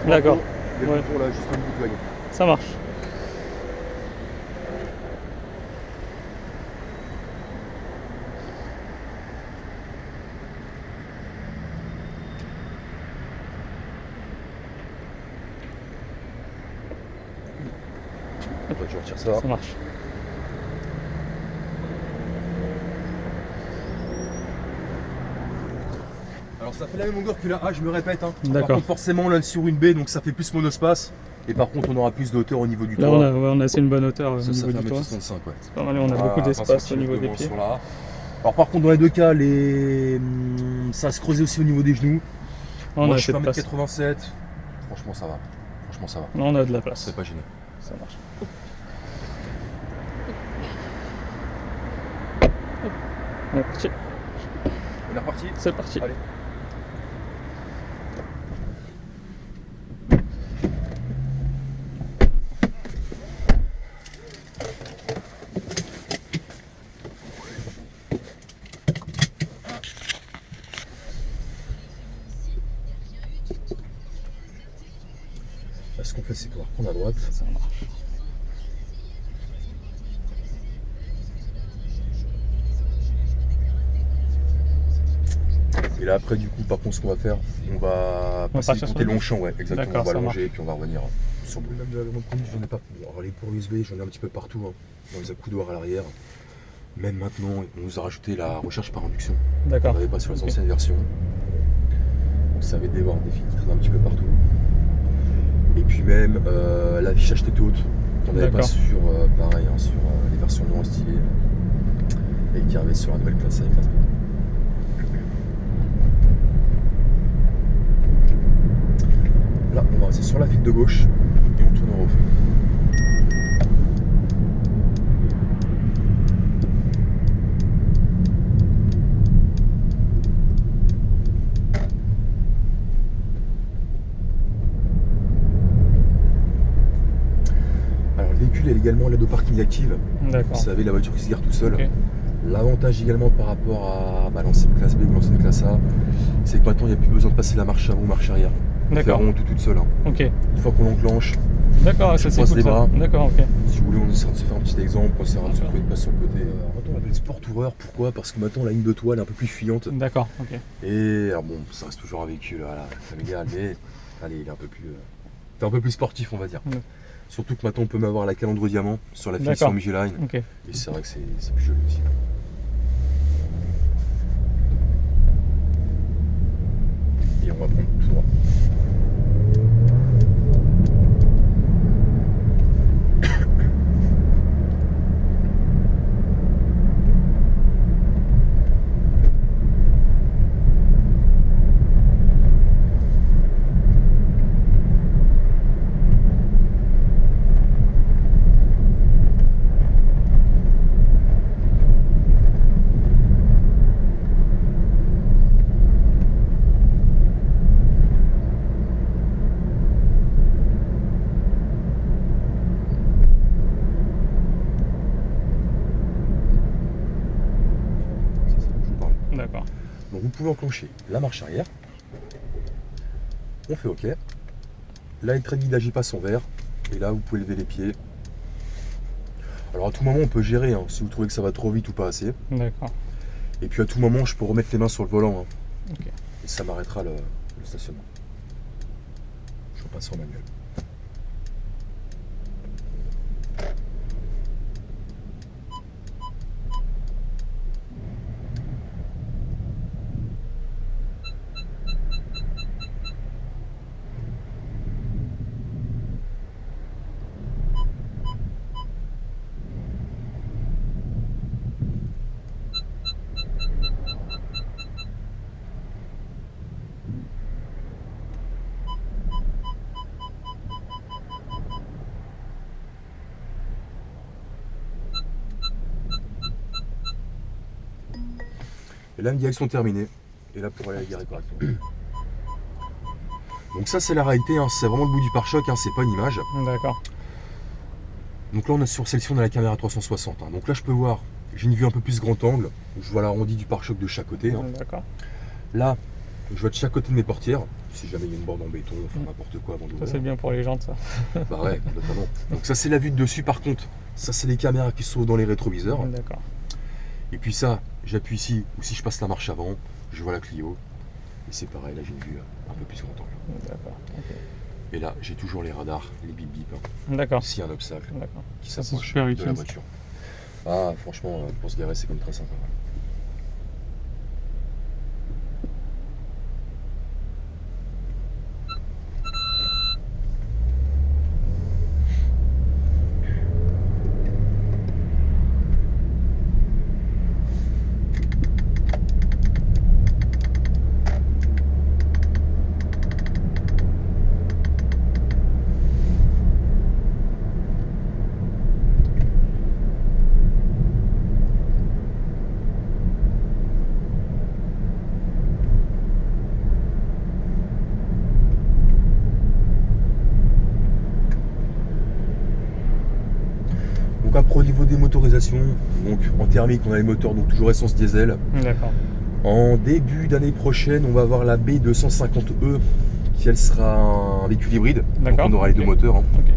D'accord. Et le Ouais. bouton là, juste au niveau du wagon. Ça marche. Toi, tu retires ça. Ça marche. Alors ça fait la même longueur que la A, je me répète. Hein. Par D'accord. contre, forcément, là sur une baie, donc ça fait plus monospace. Et par contre, on aura plus de hauteur au niveau du Là, toit. on a assez une bonne hauteur au Ça niveau fait du toit. 1m65, ouais. C'est pas mal, on a Voilà, beaucoup 20 d'espace au centimètres niveau de des moins pieds. sur la A. Alors par contre, dans les deux cas, ça va se creuser aussi au niveau des genoux. On Moi, a je fais assez de place. 1m87. Franchement, ça va. Franchement, ça va. Non, on a de la place. C'est pas gêné. Ça marche. On est parti. On est reparti. C'est parti. Allez. Là, ce qu'on fait, c'est qu'on va reprendre à droite. Ça marche. Et là, après, du coup, par contre, ce qu'on va faire, on va passer partir du sur côté le Longchamp, ouais, exactement. D'accord, On va ça longer et puis on va revenir sur le même de la grande conduite. J'en ai pas. Alors, les ports USB, j'en ai un petit peu partout, hein, dans les accoudoirs à l'arrière. Même maintenant, on nous a rajouté la recherche par induction. On D'accord. n'avait pas sur les Ok. anciennes versions. Donc, ça avait des filtres un petit peu partout. Et puis même l'affichage tête haute qu'on n'avait pas D'accord. sur, pareil, hein, sur les versions non stylées et qui arrivait sur la nouvelle classe avec la Là, on va rester sur la file de gauche et on tourne en refeu. Alors, le véhicule a également l'aide au parking active. Vous D'accord. savez, la voiture qui se gare tout seul. Ok. L'avantage également par rapport à l'ancienne classe B ou l'ancienne classe A, c'est que maintenant il n'y a plus besoin de passer la marche avant ou marche arrière. On fait D'accord. vraiment tout toute seule. Hein. Ok. Une fois qu'on l'enclenche, D'accord, ça Je c'est croise cool les ça. bras. D'accord, ok. si vous voulez, on essaiera de se faire un petit exemple, on essaiera de se D'accord. trouver une place sur le côté. Maintenant on l'appelle Sport Tourer, pourquoi? Parce que maintenant la ligne de toile est un peu plus fuyante. D'accord, ok. Et alors bon, ça reste toujours un véhicule voilà, familial, mais allez, il est un peu plus, c'est un peu plus sportif on va dire. Ouais. Surtout que maintenant on peut même avoir la calandre diamant sur la finition D'accord. Mugeline. Ok. Et c'est vrai que c'est plus joli aussi. Et on va prendre tout droit. C'est ça dont je vous parlais. D'accord. Donc vous pouvez enclencher la marche arrière. On fait OK. Là, le trait de guidage il passe en vert. Et là, vous pouvez lever les pieds. Alors à tout moment, on peut gérer hein, si vous trouvez que ça va trop vite ou pas assez. D'accord. Et puis à tout moment, je peux remettre les mains sur le volant. Hein, Ok. et ça m'arrêtera le stationnement. Je repasse en manuel. Et là, une direction terminée. Et là, pour aller à la garer correctement. Donc ça, c'est la réalité. Hein, c'est vraiment le bout du pare-choc. Hein, c'est pas une image. D'accord. Donc là, on a sur celle-ci, on a la caméra 360. Hein. Donc là, je peux voir. J'ai une vue un peu plus grand angle. Je vois l'arrondi du pare-choc de chaque côté. Hein. D'accord. Là, Je vais de chaque côté de mes portières, si jamais il y a une bande en béton, enfin n'importe quoi avant Ça, d'ouvrir. c'est bien pour les jantes, ça. Bah ouais, notamment. Donc ça c'est la vue de dessus par contre. Ça c'est les caméras qui se trouvent dans les rétroviseurs. D'accord. Et puis ça, j'appuie ici, ou si je passe la marche avant, je vois la Clio. Et c'est pareil, là j'ai une vue un peu plus grand angle. D'accord. Ok. Et là j'ai toujours les radars, les bip bip, hein, D'accord. s'il y a un obstacle D'accord. qui Ça, c'est s'approche super de utile, la ça. voiture. Ah franchement, pour se garer c'est comme très sympa. Ouais. Donc après au niveau des motorisations, donc en thermique on a les moteurs donc toujours essence diesel. D'accord. En début d'année prochaine on va avoir la B250E qui elle sera un véhicule hybride. Donc D'accord, on aura les deux ok. moteurs hein, Ok.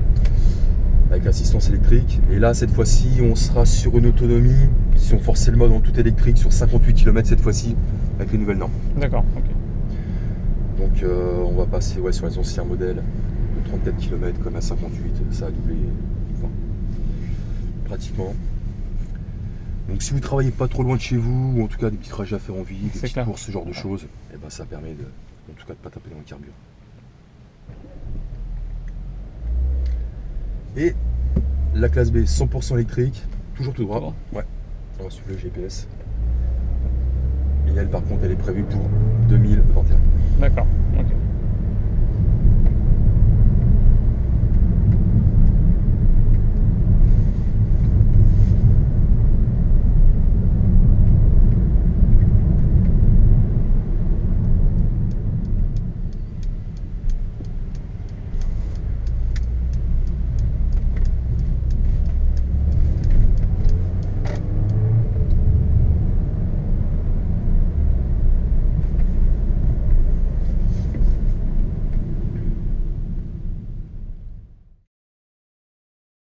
avec assistance électrique. Et là cette fois-ci on sera sur une autonomie, si on forçait le mode en tout électrique, sur 58 km cette fois-ci avec les nouvelles normes. D'accord. Ok. Donc on va passer ouais, sur les anciens modèles de 34 km comme à 58, ça a doublé. Enfin, pratiquement. Donc si vous travaillez pas trop loin de chez vous, ou en tout cas des petits trajets à faire en ville, des C'est petites clair. courses, ce genre de choses, et ben ça permet de, en tout cas de pas taper dans le carburant. Et la classe B 100% électrique, toujours tout droit. Tout droit. Ouais, on va suivre le GPS. Et elle par contre elle est prévue pour 2021. D'accord. Ok.